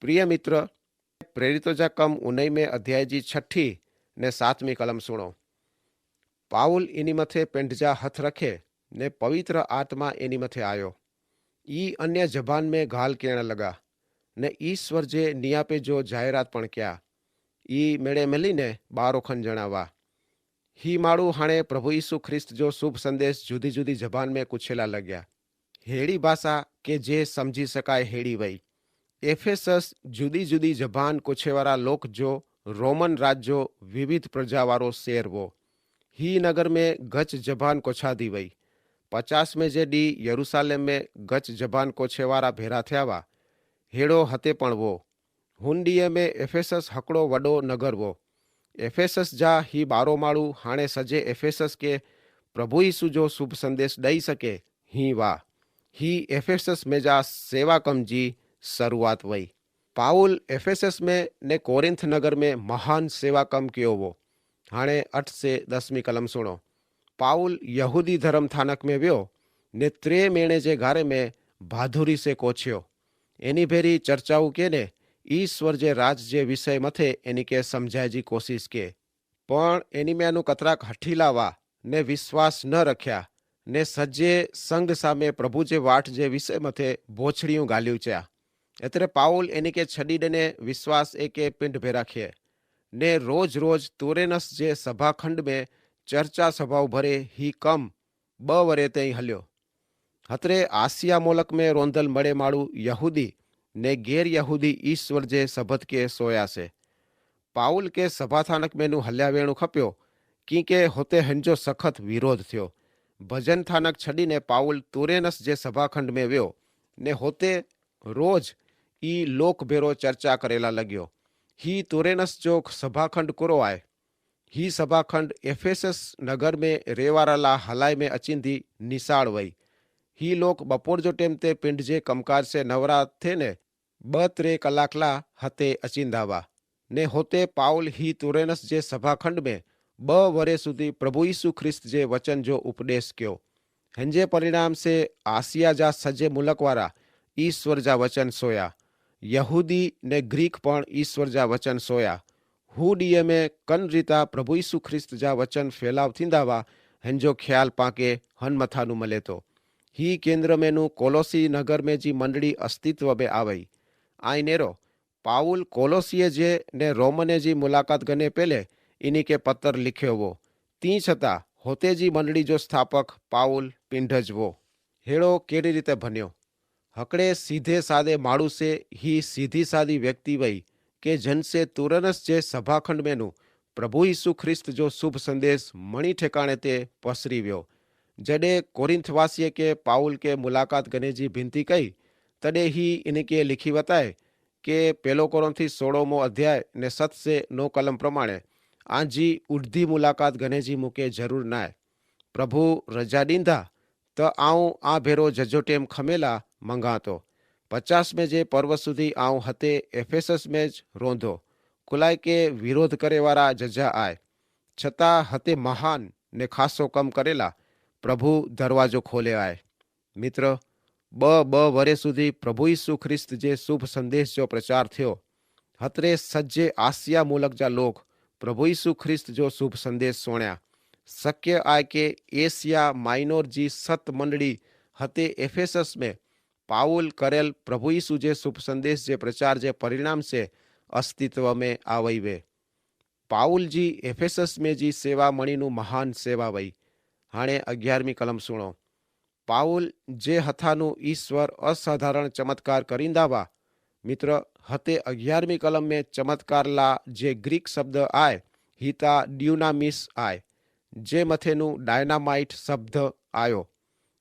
प्रिय मित्र, प्रेरितों जा कम 19 अध्याय जी 6 ने 7 कलम सुनो। पाउल एनी मथे पेंढजा हथ रखे ने पवित्र आत्मा एनी मथे आयो। ई अन्य जबान में गाल कहण लगा ने ईश्वर जे नियापे जो जायरात पण क्या। ई मेड़े मिली ने बारोखन जणावा। ही माड़ू हाणे प्रभु यीशु ख्रिस्त जो शुभ संदेश जुदी जुदी जबान में कुछेला लग्या। हेड़ी भाषा के जे समझी सकाय हेड़ी वई। एफेसस जुदी जुदी जबान कोछेवारा लोक जो रोमन राज्यो विविध प्रजावारो शहर वो। ही नगर में गच जबान कोछादी वई। 50 में जे डी यरूशलेम में गच जबान कोछेवारा भेरा थया वा। हेड़ो हते पण वो। हुंडीए में एफेसस हकड़ो वडो नगर वो। एफेसस जा ही बारो माड़ू हाणे सजे एफेसस के प्रभु यीशु जो शुभ संदेश दई सके ही वा। ही एफेसस में जा सेवा कम जी शुरुआत वही। पाउल एफेसस में ने कोरिंथ नगर में महान सेवा कम कियो वो। हाणे 8 से 10 कलम सुनो। पाउल यहूदी धर्म थानक में व्यो ने 3 महीने जे घारे में बहादुरी से कोछ्यो। एनी भेरी चर्चाऊ के ने ईश्वर जे राज जे विषय मथे एनी के समझाय जी कोशिश के। पण एनी में कतराक हठीला वा ने विश्वास न रख्या ने सजे संग सामे प्रभु जे वाट जे विषय मथे बोछड़ियों गाल्यू च्या। एतरे पाउल एनी के छड़ी ने विश्वास एके पिंड भेरा खे ने रोज रोज तुरेनस जे सभाखंड में चर्चा सभाओ भरे ही कम 2 वरे ते हल्यो। हतरे आसिया मोलक में रोंदल मड़े माड़ू यहूदी ने गैर यहूदी ईश्वर जे सबद के सोया से। पाउल के सभाथानक में हल्या वेणु खप्यो कि होते हंजो सखत विरोध थयो। भजन थानक छड़ी ने पाउल तुरेनस जे सभाखंड में व्यो ने होते रोज ई लोक भेरो चर्चा करेला लग्यो। ही तुरेनस जो सभाखंड कुरो आए। ही सभाखंड एफेसस नगर में रेवाराला हलाई में अचिंदी निसाड़ वई। ही लोग बपोर जो टेम ते पिंड जे कमकाज से नवरा थे ने 2-3 कलाकला हते अचिंदावा ने होते पाउल ही तुरेनस जे सभाखंड में 2 वरे सुधी प्रभु यीशु ख्रिस्त जे वचन जो उपदेश क्यो। हंजे परिणाम से आसिया जा सजे मुलक वारा ईश्वर जा वचन सोया। यहूदी ने ग्रीक पण ईश्वर जा वचन सोया। हुडीए में कन रीता प्रभु यीशु ख्रिस्त जा वचन फैलाव थींदावा हंजो ख्याल पाके हन मथानु मले तो। ही केंद्र मेनु कोलोसी नगर में जी मंडली अस्तित्व में आवई। आई नेरो पाउल कोलोसीए जे ने रोमने जी मुलाकात गने पहले इन्हीं के पत्र लिख्यो वो। ती छता होते जी मंडली जो स्थापक पाउल पिंडज वो। हेड़ो केड़ी रीते बन्यो। हकड़े सीधे सादे माड़ू से ही सीधी सादी व्यक्ति वही के जन से तुरनस जे सभाखंड मेनु प्रभु यीशु ख्रिस्त जो शुभ संदेश मणि ठेकाणे ते पसरी व्यो। जडे कोरिंथवासीय के पाउल के मुलाकात गने जी भिनती कही तडे ही इनके लिखी बताए के पेलो कोरिंथी 16मो अध्याय ने 7 से 9 कलम प्रमाणे आजी उड़धी मुलाकात गने जी मुके जरूर नाय। प्रभु रजा दींदा तो आऊं आ भेरो जजो टेम खमेला मंगातो। 50 में जे पर्व सुधी आऊं हते एफेसस में ज रोंधो। कुलाय के विरोध करे वारा जजा आए छता हते महान ने खासो कम करेला प्रभु दरवाजो खोले आए। मित्र 2 वरे सुधी प्रभु यीशु ख्रिस्त जे शुभ संदेश जो प्रचार थयो। हतरे सज्जे आसिया मुलक जा लोग प्रभु यीशु ख्रिस्त जो शुभ संदेश सोण्या। शक्य आय के एशिया माइनोर जी 7 मंडली हते एफेसस में पाउल करेल प्रभु यीशु जे शुभ संदेश जे प्रचार जे परिणाम से अस्तित्व में आवई वे। पाउल जी एफेसस में जी सेवा मणिनु महान सेवा वई। हाणे 11 कलम सुनो। पाउल जे हथानु ईश्वर असाधारण चमत्कार करींदा वा। मित्र हते 11 कलम में चमत्कार ला जे ग्रीक शब्द आए हिता ड्यूनामिस आए जे मथेनु डायनामाइट शब्द आयो।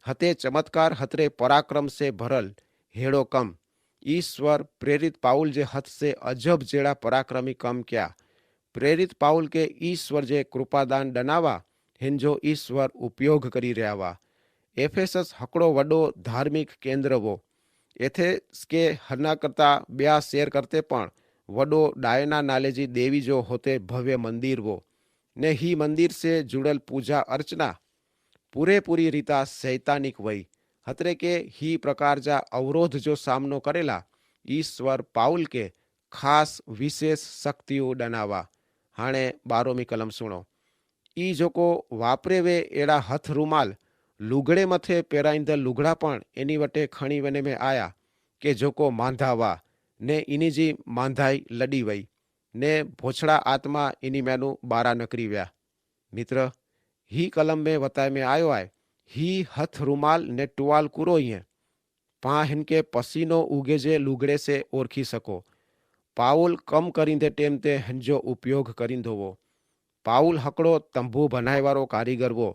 हते चमत्कार हतरे पराक्रम से भरल हेड़ो कम। ईश्वर प्रेरित पाउल जे हथ से अजब जेड़ा पराक्रमी कम क्या। प्रेरित पाउल के ईश्वर जे कृपादान डनावा हिंजो ईश्वर उपयोग करी रहा वा। एफेसस हकड़ो वडो धार्मिक केंद्र वो। एथे के हरना करता ब्या शेर करते पण वडो डायना नालेजी देवी जो होते भव्य मंदिर वो ने ही मंदिर से जुड़ल पूजा अर्चना पूरेपूरी रीता सैतानिक वही। हतरे के ही प्रकार जा अवरोध जो सामनो करेला ईश्वर पाउल के खास विशेष शक्तियों डनावा। हाणे 12મી कलम सुनो। ई जोको वापरे वे एड़ा हथ रूमाल लुगड़े मथे पेराईंदल लुगड़ा पण एनी वटे खणी वने में आया के जोको मांधा वा ने इनी जी मांधाई लड़ी वई ने भोछड़ा आत्मा इनी मैनू बारा नकरी व्या। मित्र, ही कलम में वताय में आयो आए ही हथ रूमाल ने टुवाल कुरो ही है पा हिनके पसीनो उगे जे लुगड़े से ओरखी सको। पाउल कम करींदे टेम ते हंजो उपयोग करींदो वो। पाउल हकड़ो तंबू बनाए वारो कारीगर वो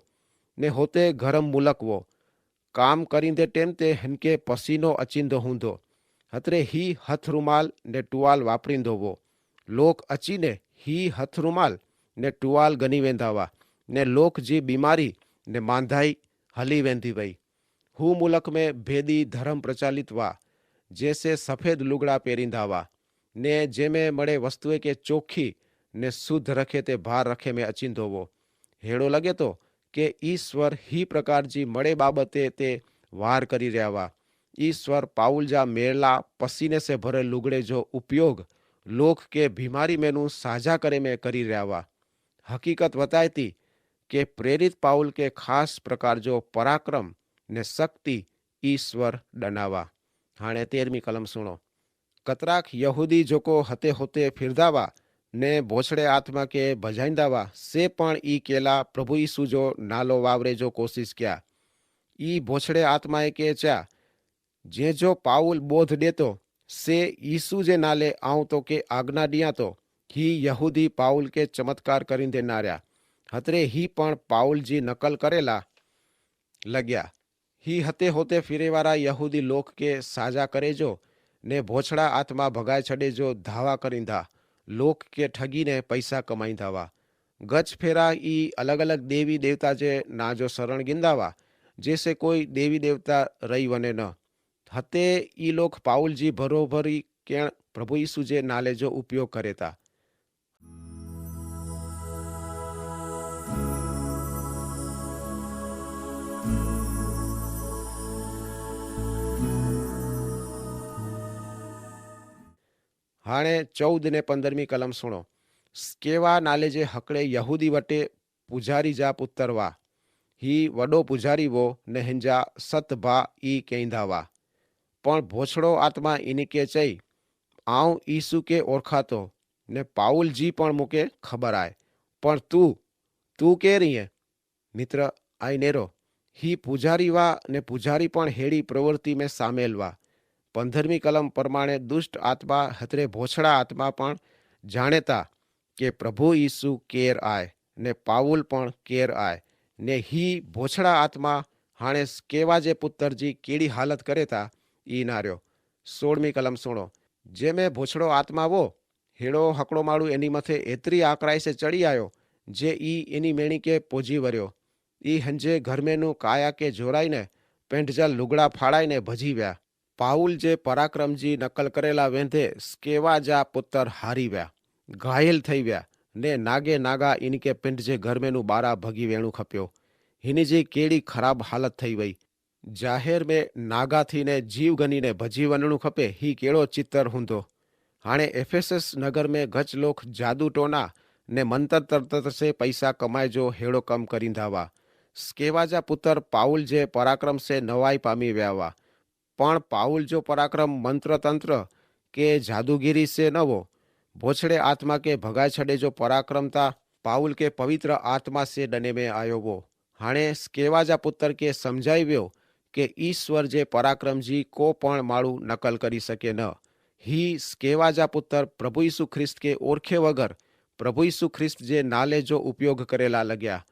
ने होते गरम मुलक वो काम करींदे टेम ते हिनके पसीनो अचींदो हूंदो हतरे ही हथ रूमाल ने टुवाल वापरींदो वो। लोक अचीने ही हथ रूमाल ने टुवाल गनी वेंदा वा ने लोक जी बीमारी ने मांधाई हली वेंदी वई। हू मुलक में भेदी धर्म प्रचालित वा जैसे सफेद लुगड़ा पेरींदा वा ने जेमे मड़े वस्तुए के चोखी ने शुद्ध रखे ते भार रखे में अचींदो वो। हेड़ो लगे तो के ईश्वर ही प्रकार जी मड़े बाबते ते वार करी रहा वा। ईश्वर पाउल जा मेला पसीने से भरे लुगड़े जो उपयोग लोक के बीमारी मेनू साझा करे में करी रहा वा। हकीकत बताए थी के प्रेरित पाउल के खास प्रकार जो पराक्रम ने शक्ति ईश्वर डनावा। हाणे 13મી कलम सुनो। कतराक यहूदी जोको हते होते फिरदावा ने भोछड़े आत्मा के भजाइंदावा से पण ई केला प्रभु यीशु जो नालो वावरे जो कोशिश किया। ई भोछड़े आत्माए के चा जे जो पाउल बोध देतो से यीशु जे नाले आऊं तो के आज्ञा दिया तो ही यहूदी पाउल के चमत्कार करींदे नार्या हतरे ही पण पाउल जी नकल करेला लग्या। ही हते होते फिरेवारा यहूदी लोक के साजा करे जो ने भोछड़ा आत्मा भगाए छड़े जो धावा करींदा लोक के ठगी ने पैसा कमाईंदा वा। गच फेरा ई अलग अलग देवी देवता जे ना जो शरण गिंदा वा जैसे कोई देवी देवता रही वने न हते ई लोग पाउल जी भरोभरी के प्रभु यीशु जे नाले जो उपयोग करे ता। हाणे 14 ने 15મી कलम सुनो। स्केवा नाले जे हकड़े यहूदी वटे पुजारी जा पुत्र वा ही वडो पुजारी वो ने हिंजा सत भा ई कहंदा वा पण भोछड़ो आत्मा इनी के चई आऊं ईसु के ओरखातो ने पाउल जी पण मुके खबर आए पण तू के रही है। मित्र आई नेरो ही पुजारी वा ने पुजारी पण हेड़ी प्रवृत्ति में सामेल वा। 15મી कलम प्रमाणे दुष्ट आत्मा हतरे भोछड़ा आत्मा पण जानेता के प्रभु यीशु केर आए ने पाउल पण केर आए ने ही भोछड़ा आत्मा हाणे केवा जे पुत्र जी केड़ी हालत करे ता ई नार्यो। 16મી कलम सुनो। जे में भोछड़ो आत्मा वो हेड़ो हकड़ो माड़ू एनी मथे एतरी आकड़ाई से चढ़ी आयो जे ई एनी मेणी के पोजी वर्यो। ई हंजे घर मेनू काया के जोराई ने पेंट जा लुगड़ा फाड़ाई ने भजी व्या। पाउल जे पराक्रम जी नकल करेला वेंधे स्केवा जा पुत्र हारी व्या घायल थई व्या ने नागे नागा इनके पिंड जे घर मेनू बारा भगी वेणु खप्यो। हिनी जी केड़ी खराब हालत थई वई। जाहिर में नागा थी ने जीव गनी ने भजी वनणु खपे ही केड़ो चित्तर हुंदो। हाणे एफेसस नगर में गच लोग जादू टोना ने मंतर तंत्र से पैसा कमाए जो हेड़ो कम करींदा वा। स्केवा जा पुत्र पाउल जे पराक्रम से नवाई पामी व्या वा पण पाउल जो पराक्रम मंत्र तंत्र के जादूगिरी से न वो भोछड़े आत्मा के भगाए छड़े जो पराक्रम था पाउल के पवित्र आत्मा से डने में आयो वो। हाणे स्केवा जा पुत्र के समझाई व्यो के ईश्वर जे पराक्रम जी को पण माड़ू नकल करी सके न। ही स्केवा जा पुत्र प्रभु यीशु ख्रिस्त के ओरखे वगर प्रभु यीशु ख्रिस्त जे नाले जो उपयोग करेला लग्या।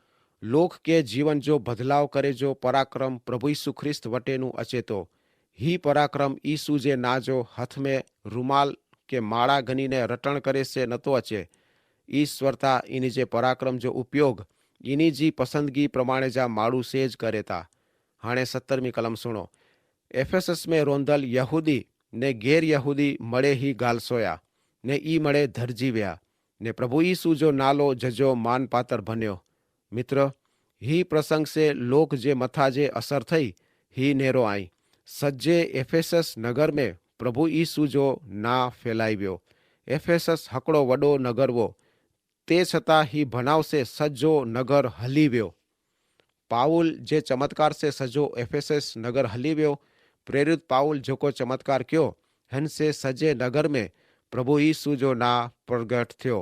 लोक के जीवन जो बदलाव करे जो पराक्रम प्रभु यीशु ख्रिस्त वटेनु अचे तो ही पराक्रम यीशु जे ना जो हथ में रूमाल के माड़ा गनी ने रटण करे से न तो अचे। ईश्वरता इनी जे पराक्रम जो उपयोग इनी जी पसंदगी प्रमाणे जा माड़ू सेज करे ता। हाणे 17મી कलम सुनो। एफेसस में रोंदल यहूदी ने गैर यहूदी मड़े ही गाल सोया ने ई मड़े धरजी व्या ने प्रभु यीशु जो नालो जजो मान पात्र बन्यो। मित्र ही प्रसंग से लोक जे मथा जे असर थई ही नेरो आई। सज्जे एफेसस नगर में प्रभु यीशु जो ना फैलाव्यो। एफेसस हकड़ो वडो नगर वो, ते छता ही भनाव से सज्जो नगर हली व्यो। पाउल जे चमत्कार से सजो एफेसस नगर हली व्यो। प्रेरित पाउल जो को चमत्कार क्यो हन से सजे नगर में प्रभु यीशु जो ना प्रगट थयो।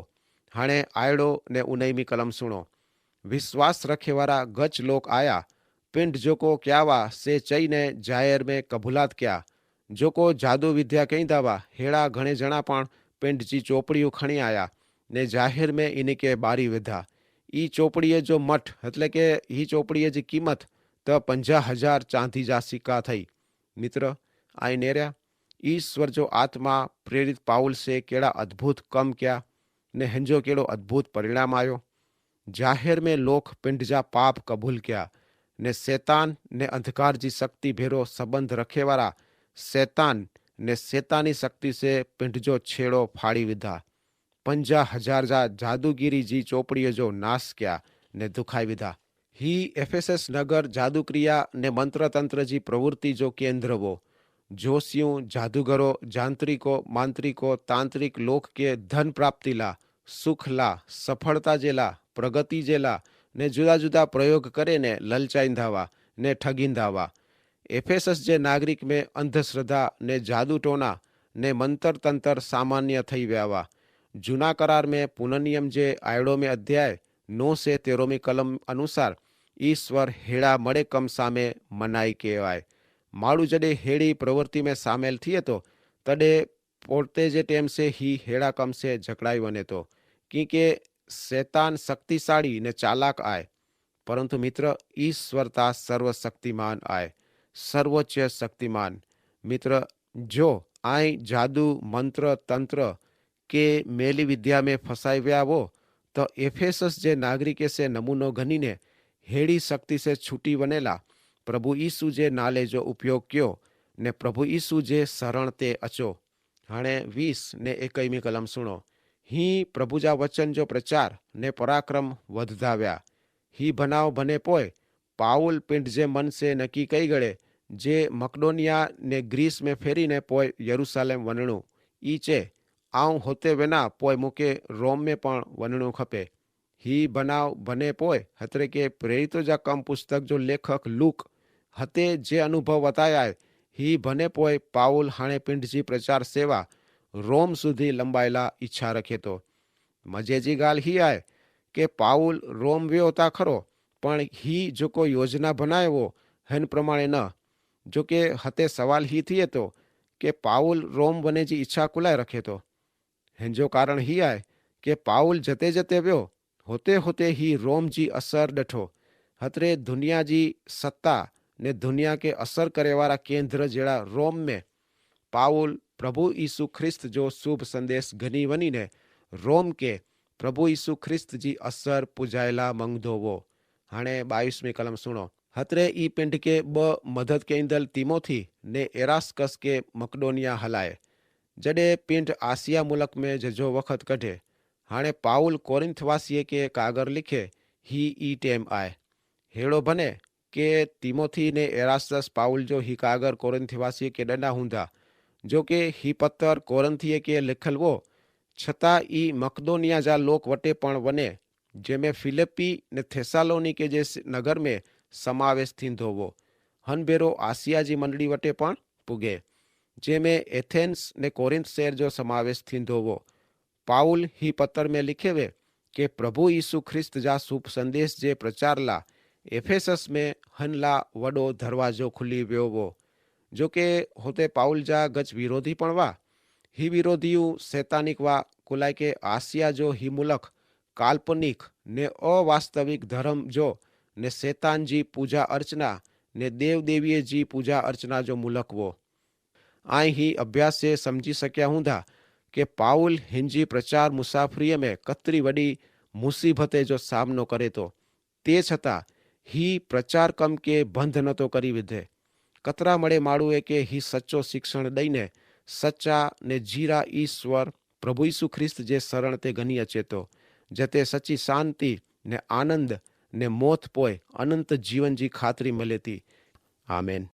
हाणे आयड़ो ने 19वीं कलम सुनो। विश्वास रखे वाला गच लोग आया, पिंड जो को क्यावा से चई ने जाहिर में कबूलात क्या। जो को जादू विद्या कहीं दावा हेड़ा घणे जणा पण पिंड जी चोपड़ियों खणी आया ने जाहिर में इनके बारी विधा। ई चोपड़ीअ जो मठ એટલે કે ही चोपड़ीअ जी कीमत त 50,000 चांदी जा सिक्का थई। मित्र आई नेरिया ईश्वर जो आत्मा प्रेरित पाउल से केड़ा अद्भुत कम क्या ने हंजो केड़ो अद्भुत परिणाम आयो। जाहिर में लोक पिंड जा पाप कबूल किया ने शैतान ने अंधकार जी शक्ति भेरो संबंध रखे वाला शैतान ने शैतानी शक्ति से पिंड जो छेड़ो फाड़ी विधा। 50,000 जा जादूगिरी जी चोपड़ी जो नाश किया ने दुखाई विधा। ही एफेसस नगर जादू क्रिया ने मंत्र तंत्र जी प्रवृत्ति जो केंद्र वो। जोशियों जादूगरो जांत्रिको मांत्रिको तांत्रिक लोक के धन प्राप्ति ला सुख ला सफलता जेला प्रगति जेला ने जुदा जुदा प्रयोग करे ने ललचाईंदावा ने ठगींदावा। एफेसस जे नागरिक में अंधश्रद्धा ने जादू टोना ने मंत्र तंत्र सामान्य थई व्यावा। जूना करार में पुननियम जे आयड़ो में अध्याय 9 से 13वीं कलम अनुसार ईश्वर हेड़ा मड़े कम सामे मनाई कहवाय। माड़ू जडे हेड़ी प्रवृत्ति में सामेल थिए तो तडे पोते जे टेम से ही हेड़ा कम से झकड़ाई वने तो क्योंकि शैतान शक्तिशाली ने चालाक आए, परंतु मित्र ईश्वरता सर्वशक्तिमान आए, सर्वोच्च शक्तिमान। मित्र जो आई जादू मंत्र तंत्र के मेली विद्या में फसाई व्या वो तो एफेसस जे नागरिके से नमूनो गनीने हेड़ी शक्ति से छूटी वनेला प्रभु यीशु जे नाले जो उपयोग कियो ने प्रभु यीशु जे शरण ते अचो। हाणे 20 ने 21वीं कलम सुनो। ही प्रभु जा वचन जो प्रचार ने पराक्रम वधदाव्या। ही बनाव बने पोए पाउल पिंड जे मन से नक्की कई गड़े जे मकडोनिया ने ग्रीस में फेरी ने पोए यरूशलेम वनणु। ई चे आऊं होते विना पोए मुके रोम में पण वनणु खपे। ही बनाव बने पोए हतरे के प्रेरितों जा कम पुस्तक जो लेखक लूक हते जे अनुभव बताया ही बने पोए पाउल हाणे पिंड जी प्रचार सेवा रोम सुधी लंबायला इच्छा रखे तो। मजे जी गाल ही आए के पाउल रोम व्यो ता खरो पण ही जो को योजना बनाए वो हन प्रमाणे न। जो के हते सवाल ही थिए तो के पाउल रोम बने जी इच्छा कुलाय रखे तो। हिंजो कारण ही आए के पाउल जते जते व्यो होते होते ही रोम जी असर डठो। हतरे दुनिया जी सत्ता ने दुनिया के असर करे वाला केंद्र जेड़ा रोम में पाउल प्रभु यीशु ख्रिस्त जो शुभ संदेश घनी वनी ने रोम के प्रभु यीशु ख्रिस्त जी असर पुजायला मंगदो वो। हाणे 22वीं कलम सुनो। हतरे ई पिंड के ब मदद के इंदल तीमोथी ने एरास्कस के मकडोनिया हलाए जडे पिंड आसिया मुल्क में जजो वक्त कढे। हाणे पाउल कोरिंथवासी के कागर लिखे ही ई टेम आए। हेड़ो बने के तीमोथी ने एरास्तस पाउल जो ही कागर कोरिंथवासी के डंडा हुंदा जो के ही पत्तर कोरिंथीय के लिखल वो छता ई मकदोनिया जा लोक वटे पण वने जेमे फिलिपी ने थेसालोनी के जे नगर में समावेश थींदो वो हनबेरो आसिया जी मंडली वटे पण पुगे जेमे एथेंस ने कोरिंथ शहर जो समावेश थींदो वो। पाउल ही पत्र में लिखे वे के प्रभु यीशु ख्रिस्त जा शुभ संदेश जे प्रचार ला एफेसस में हनला वडो दरवाजो खुली व्यो वो। जो के होते पाउल जा गच विरोधी पण वा ही विरोधियों सैतानिक वा कुलाय के आसिया जो ही मुलक काल्पनिक ने अवास्तविक धर्म जो ने शैतान जी पूजा अर्चना ने देव देवीय जी पूजा अर्चना जो मुलक वो। आई ही अभ्यास से समझी सक्या हुंदा के पाउल हिंजी प्रचार मुसाफरी में कतरी वडी मुसीबते जो सामनो करे तो ते छता ही प्रचार कम के बंध न तो करी विधे। कतरा मड़े माड़ुए के ही सच्चो शिक्षण दईने सच्चा ने जीरा ईश्वर प्रभु यीशु ख्रिस्त जे शरण ते गनी अचे तो जते सच्ची शांति ने आनंद ने मौत पोए अनंत जीवन जी खातरी मिले थी। आमेन।